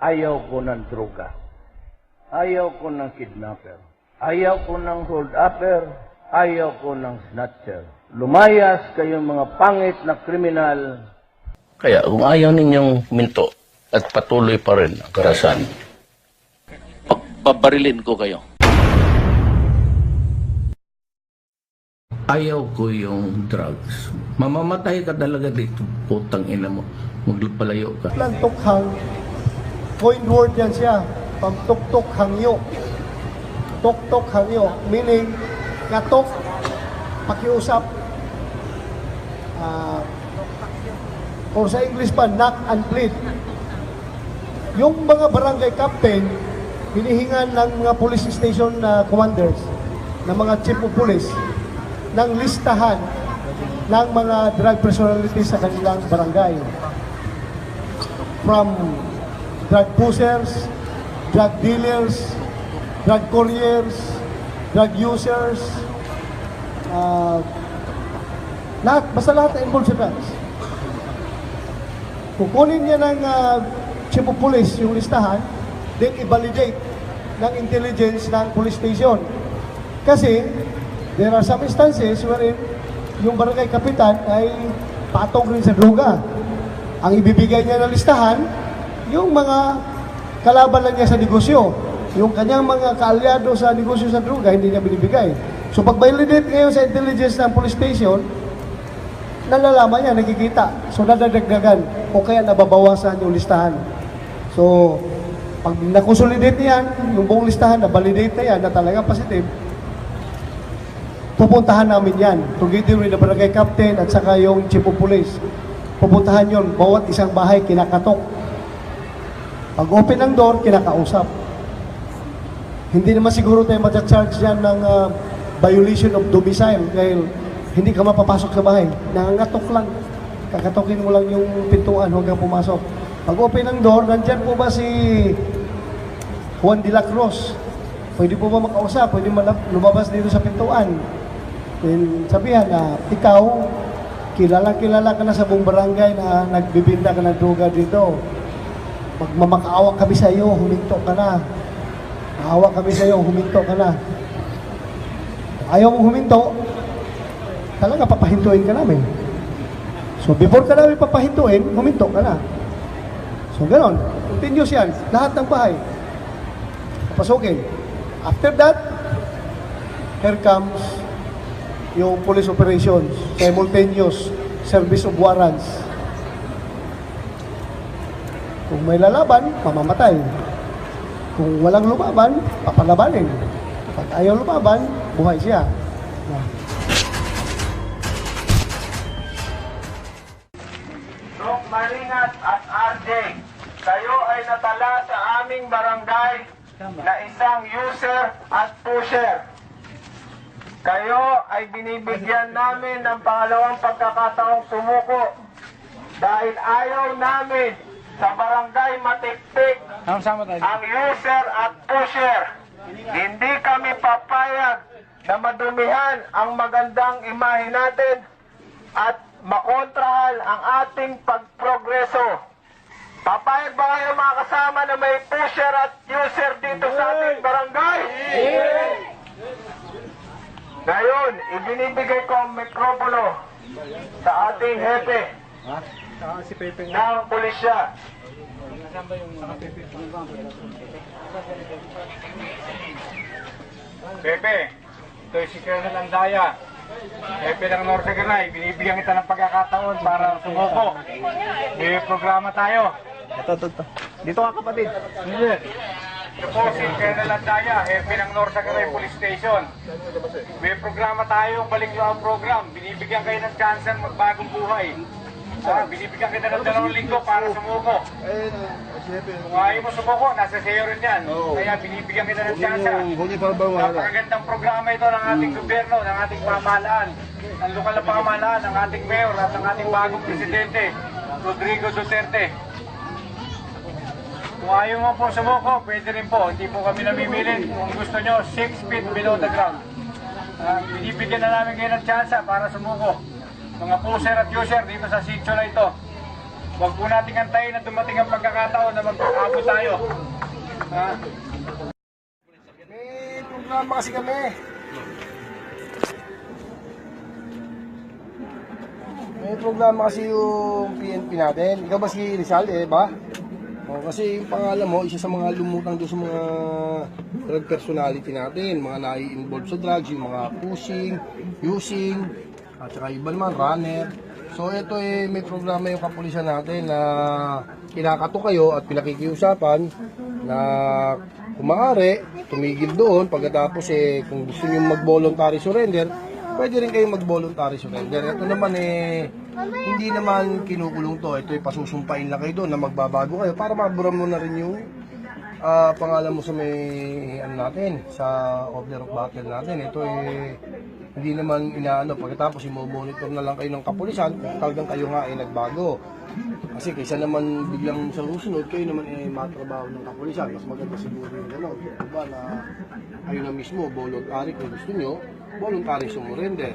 ayaw ko ng droga. Ayaw ko ng kidnapper. Ayaw ko ng hold-upper. Ayaw ko ng snatcher. Lumayas kayong mga pangit na kriminal. Kaya kung ayaw ninyong minto at patuloy pa rin ang karahasan, pabarilin ko kayo. Ayaw ko yung drugs. Mamamatay ka talaga dito, putang ina mo. Magpalayo ka. Tukhang, coin word yan siya. Pagtuktok hangyo. Tuktok hangyo. Meaning, katok, pakiusap. Or sa English pa, knock and plead. Yung mga barangay captain, hinihingan ng mga police station commanders, ng mga chief of police, ng listahan ng mga drug personalities sa kanilang barangay. From drug pushers, drug dealers, drug couriers, drug users, lahat, basta lahat na involved sa drugs. Kukunin niya ng chief of police yung listahan, then i-validate ng intelligence ng police station. Kasi, there are some instances wherein yung barangay kapitan ay patong rin sa droga. Ang ibibigay niya na listahan, yung mga kalaban lang niya sa negosyo. Yung kanyang mga kaalyado sa negosyo sa droga, hindi niya binibigay. So pag-validate ngayon sa intelligence ng police station, nalalaman niya, nakikita. So nadadagdagan o kaya nababawasan yung listahan. So, pag nakonsolidate niyan, yung buong listahan, na-validate na yan, na talagang positive, pupuntahan namin yan. Together with the barangay captain at saka yung chief of police. Pupuntahan yon, bawat isang bahay kinakatok. Pag open ng door, kinakausap. Hindi naman siguro tayo matcha-charge yan ng violation of domicile dahil hindi ka mapapasok sa bahay. Nangangatok lang. Kakatokin mo lang yung pintuan hanggang pumasok. Pag open ng door, nandyan po ba si Juan de la Cruz? Pwede po ba makausap? Pwede lumabas dito sa pintuan? Then sabihan na, ikaw, kilala ka na sa buong barangay na nagbibinda ka ng droga dito. Magmamakaawa kami sa iyo, huminto ka na. Maawa kami sa iyo, huminto ka na. Kung ayaw mong huminto, talaga papahintuin ka namin. So before ka namin papahintuin, huminto ka na. So gano'n, continuous yan, lahat ng bahay. Papasukin. After that, here comes yung police operations, simultaneous service of warrants. Kung may lalaban, mamamatay. Kung walang lumaban, papalabanin. Pag ayaw lumaban, buhay siya. Dok Maringat at RJ, kayo ay natala sa aming barangay na isang user at pusher. Kayo ay binibigyan namin ng pangalawang pagkakataong sumuko dahil ayaw namin sa barangay matiktik ang user at pusher. Hindi kami papayag na madumihan ang magandang imahe natin at makontrahan ang ating pagprogreso. Papayag ba kayo mga kasama na may pusher at user dito sa ating barangay? Ngayon, ibinibigay ko ang mikropono sa ating hepe ng pulisya. Pepe, ito si Colonel Andaya. Pepe ng Norte Garay, binibigyan kita ng pagkakataon para sumuko. May programa tayo. Ito. Dito ka kapatid. Ito po si Colonel Andaya, Pepe ng Norte Garay Police Station. May programa tayo, balik nyo ang program. Binibigyan kayo ng chance ng magbagong buhay. Binibigyan kita ng 2 linggo para sumuko. Kung ayaw mo sumuko, nasa sayo rin yan. Kaya binibigyan kita ng chance. Napakagandang programa ito ng ating gobyerno, ng ating pamahalaan, ng lokal na pamahalaan, ng ating mayor at ng ating bagong presidente, Rodrigo Duterte. Kung ayaw mo po sumuko, pwede rin po. Hindi po kami namimilit. Kung gusto nyo, 6 feet below the ground. Binibigyan na namin kayo ng chance para sumuko. Mga pusher at user dito sa sitio na ito. Huwag po nating antayin na dumating ang pagkakataon na mag-abot tayo. Ha? May programa kasi kami. May programa kasi yung PNP natin. Ikaw ba si Rizal, ba? O, kasi yung pangalan mo, isa sa mga lumutang doon sa mga drug personality natin. Mga nai-involve sa drugs, yung mga pushing, using, at saka iba naman, runner. So ito may programa yung kapulisan natin na kinakato kayo at pinakikiusapan na kung maaari, tumigil doon. Pagkatapos kung gusto nyo mag-voluntary surrender, pwede rin kayong mag-voluntary surrender. Ito naman hindi naman kinukulong to. Ito pasusumpain lang kayo doon na magbabago kayo para maburam mo na rin yung pangalan mo sa may natin, sa order of battle natin. Ito hindi naman inaano. Pagkatapos i-monitor na lang kayo ng kapulisan kung talagang kayo nga nagbago. Kasi kaysa naman biglang sa susunod, kayo naman matrabaho ng kapulisan. Mas maganda siguro yung gano'n. Diba na kayo na mismo, voluntary kung gusto nyo, voluntary surrender.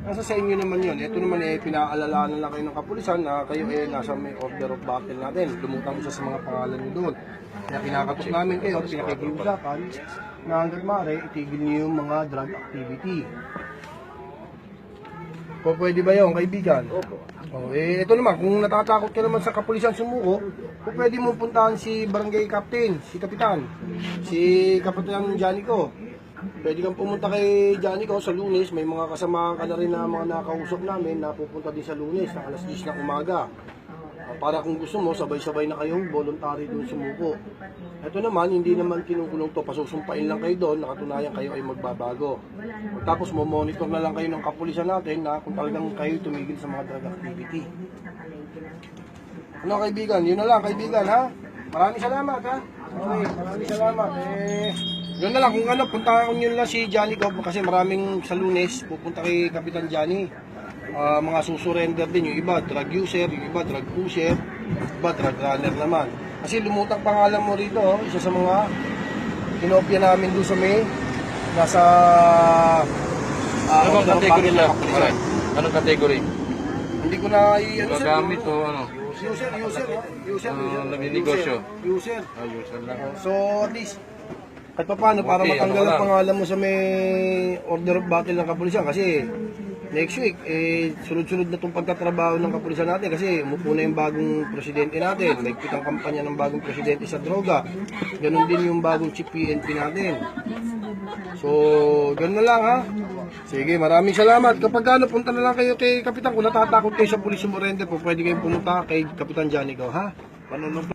Nasa sa inyo naman yun. Ito naman pinaalalanan lang kayo ng kapulisan na kayo nasa may order of battle natin. Lumutang isa sa mga pangalan nyo doon. Kaya kinakatok namin kayo at pinakikiusapan na hanggang maaari itigil niyo yung mga drug activity. O pwede ba yun, kaibigan? Opo. Ito naman, kung natatakot ka naman sa kapulisan sumuko, kung pwede mo puntahan si barangay captain, si kapitan, si kapitan Janico. Pwede kang pumunta kay Janico sa Lunes, may mga kasamahan ka na rin na mga nakausap namin na pupunta din sa Lunes na alas 10 ng umaga. Para kung gusto mo, sabay-sabay na kayong voluntary doon sumuko. Ito naman, hindi naman kinukulong to, pasusumpain lang kayo doon, nakatunayan kayo ay magbabago. Tapos mo-monitor na lang kayo ng kapulisan natin na kung talagang kayo tumigil sa mga drug activity. Ano kaibigan? Yun na lang kaibigan ha? Maraming salamat ha? Okay, maraming salamat. Yun na lang, kung puntahan nyo lang si Johnny Cobb kasi maraming sa Lunes, pupunta kay Kapitan Johnny. Mga susurrender din, yung iba drug user, yung iba drug pusher, iba drug runner naman. Kasi lumutang pangalan mo rito, isa sa mga kinopya namin doon sa may nasa Anong category lang? Anong category? Hindi ko na Gagamit o ano? User. Nagninegosyo? User. User lang. So at least kahit pa paano para Okay, matanggal ano ang lang. pangalan mo sa may order of battle ng kapulisan kasi next week sunod-sunod na itong pagtatrabaho ng kapulisan natin kasi umupo na yung bagong presidente natin, nagpit ang kampanya ng bagong presidente sa droga, ganun din yung bagong chief PNP natin. So ganun na lang ha. Sige, maraming salamat. Kapag punta na lang kayo kay Kapitan, kung natatakot kayo sa pulis sumurrender po, pwede kayong pumunta kay Kapitan Janico ha. Panunod.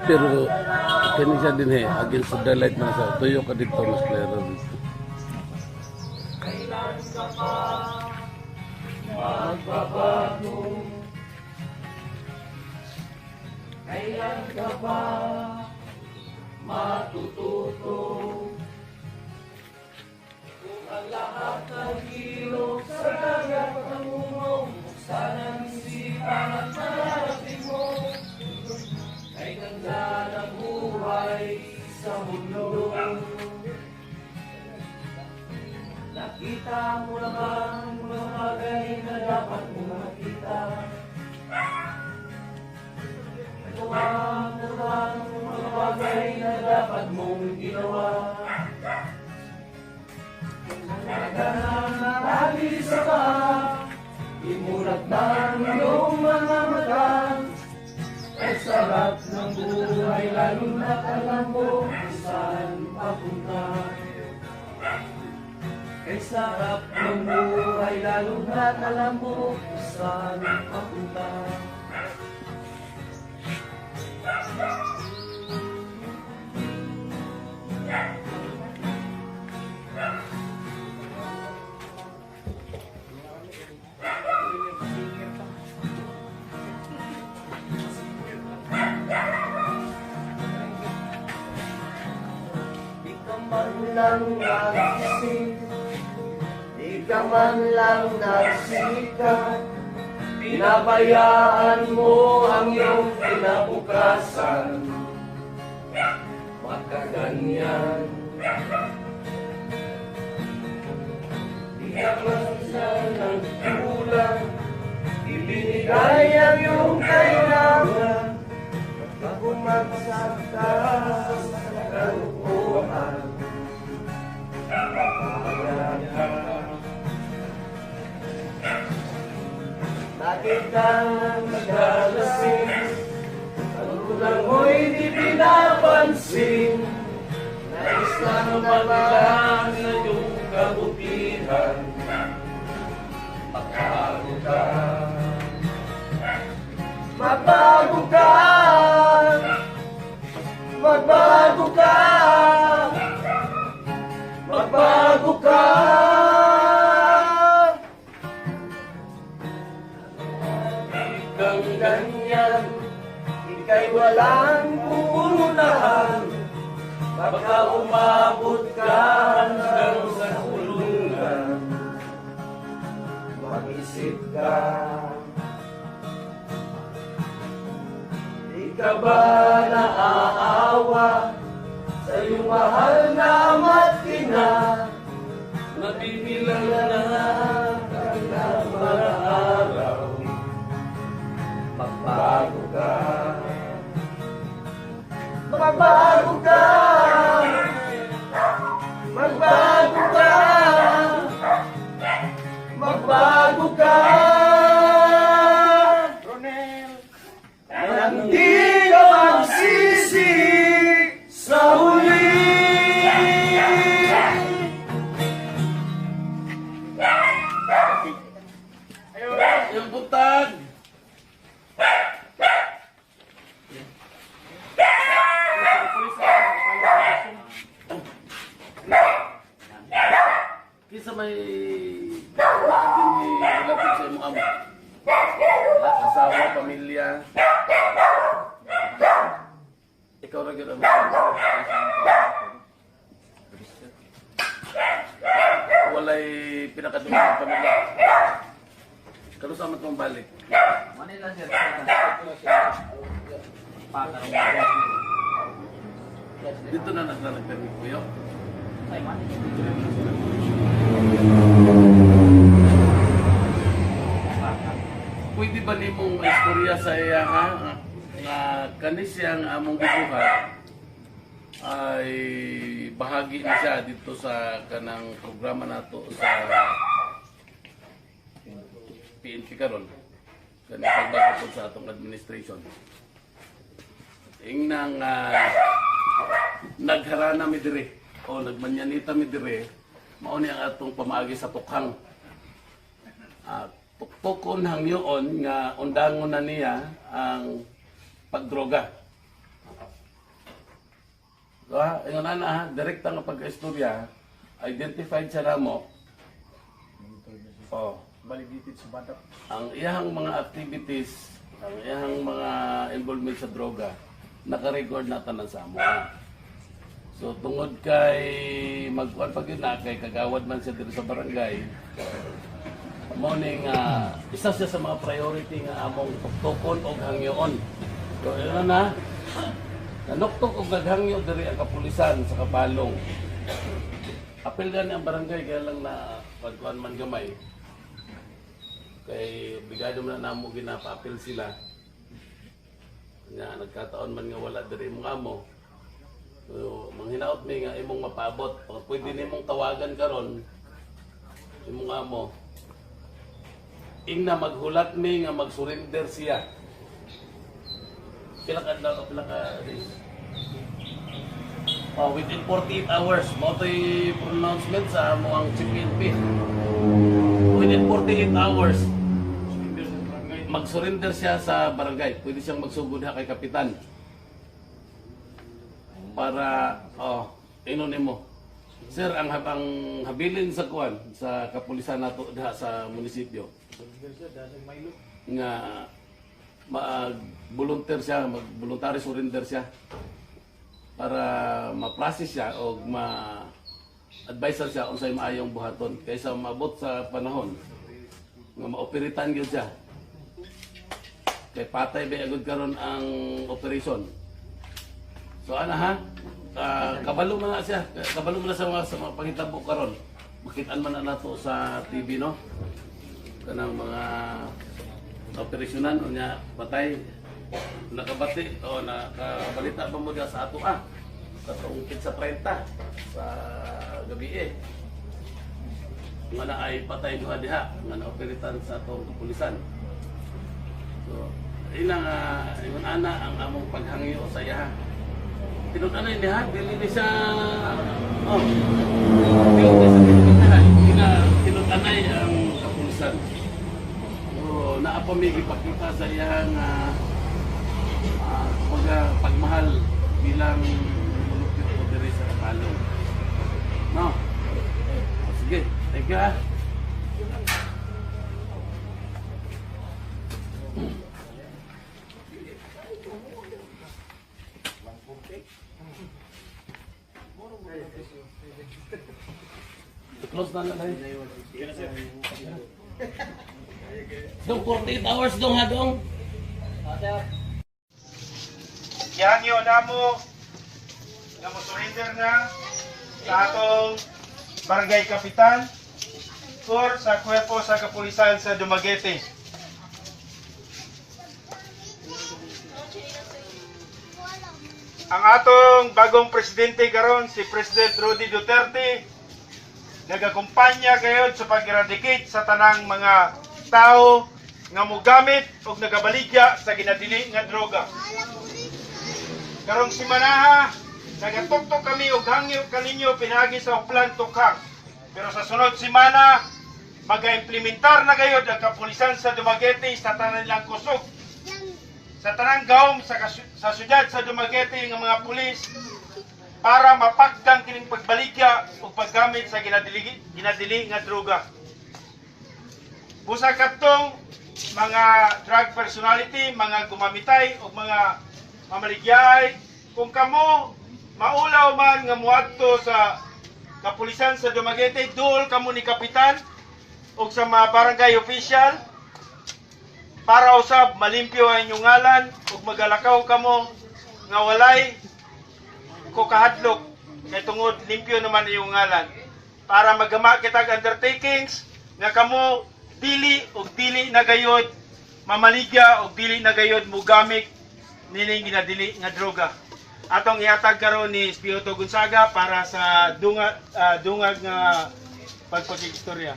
Pero kani siya din against the light man sa tuyo ka dito mas klaro dito. Di ka man lang nagsikat, pinabayaan mo ang iyong kinabukasan. Makaganyan, di ka man lang nagkulang, ibinigay ang iyong kailangan. Bumagsak ka sa kalukuhan, lagi kang naglalasing, ang kulang mo'y di pinapansin. Nais lang naman na iyong kabutihan, magbago ka, magbago ka, magbago ka, magbago ka. Kang ganyan, ika'y walang pupunahan, baka umabot ka hanggang sa kulungan. Mag-isip ka, di ka ba naaawa sa iyong mahal na matina? Nabibilang na ang mga araw, magbago ka, magbago ka, magbago ka, magbago ka. Nang di ka magsisi sa huli. Yung butag. Kisa may lapit sa imong amo. Asawa, pamilya. Ikaw na gano'n. Walay pinakadungan ng pamilya. Kano sa amat mong balik? Manila sir. Dito na naglalagpamig ko yun. Ay, Manila. Pwede ba ni mong istorya sa iya nga nga kanis yang among gibuhat pamagi na siya dito sa kanang programa nato sa PNP karon. Kanang pagbago sa atong administration. Ingnang nagharana mi dire o nagmanyanita mi dire mao ni ang atong pamaagi sa tukhang. Tuktukon hangyoon nga undangon na niya ang pagdroga. Ingon na direkta nga pagka-istorya, identified sa namo. Validated sa bata. Ang iyang mga activities, ang iyang mga involvement sa droga, naka-record na tanan sa amo. So tungod kay magkuan pag yun na, kay kagawad man siya dito sa barangay, morning isa siya sa mga priority nga among tuktukon o hangyoon. So yun na, nanuktok o naghangyo diri ang kapulisan sa Kapalong. Apel gani ang barangay kaya lang na pagkuan man gamay. Kay bigado man na namo ginapa-apel sila. Nga nagkataon man nga wala diri imong amo. So manghinaot mi nga imong mapabot. Pwede nimong tawagan karon imong amo. Ingna maghulat mi nga mag-surrender siya. Pila ka days? Within 48 hours, mo ito'y pronouncement sa mo ang PNP. Within 48 hours, mag-surrender siya sa barangay. Pwede siyang magsugod ha kay kapitan. Para, inunin mo. Sir, ang habilin sa kuwan, sa kapulisan nato diha sa munisipyo. Nga, mag-volunteer siya, mag-voluntary surrender siya para ma-process siya o ma-advise siya kung sa'yo maayong buhaton kaysa maabot sa panahon nga ma-operitan yun siya kay patay ba agad karon ang operation. So kabalo man na siya, kabalo man na sa mga panghitabo karon, makitaan man na nato sa TV, no, kanang mga operasyonan o niya patay nakabati o nakabalita ba mo diya sa ato katong sa 30 sa gabi nga na ay patay duha diha nga naoperitan sa atong kapulisan. So ilang ingon ana ang among paghangyo sa iya. Tinud-anay diha dili ni siya tinud-anay ang kapulisan. Naapamigi pakita sa iyang pagmahal bilang mulupit o diri sa Kapalong. No? Sige, thank you. Close na lang. Dong 48 hours dong hadong. Yan yun namo na mo-surrender na sa atong barangay kapitan or sa kwerpo sa kapulisan sa Dumaguete. Ang atong bagong presidente karon si President Rudy Duterte nagakumpanya kayo sa pag-eradicate sa tanang mga tao nga mogamit og nagabaligya sa ginadili nga droga. Karong simanaha, nagatuktok kami og hangyo kaninyo pinagi sa plan tukhang. Pero sa sunod simana, mag-implementar na kayo ang kapulisan sa Dumaguete sa tanan lang kusog. Sa tanang gawom sa syudad sa Dumaguete nga mga pulis para mapagdang kining pagbaligya o paggamit sa ginadili nga droga. Busa katong mga drug personality, mga gumamitay o mga mamaligyahay, kung kamo maulaw man nga muadto sa kapulisan sa Dumaguete, duol kamo ni kapitan o sa mga barangay official para usab malimpyo ang inyong ngalan ug magalakaw kamo nga walay kokahadlok kay tungod limpyo naman iyong ngalan para magama kitag undertakings nga kamo dili na gayod mamaligya o dili na gayod mugamit nining ginadili nga droga. atong ihatag karon ni Espioto Gonzaga para sa dungag nga pagpakikistorya.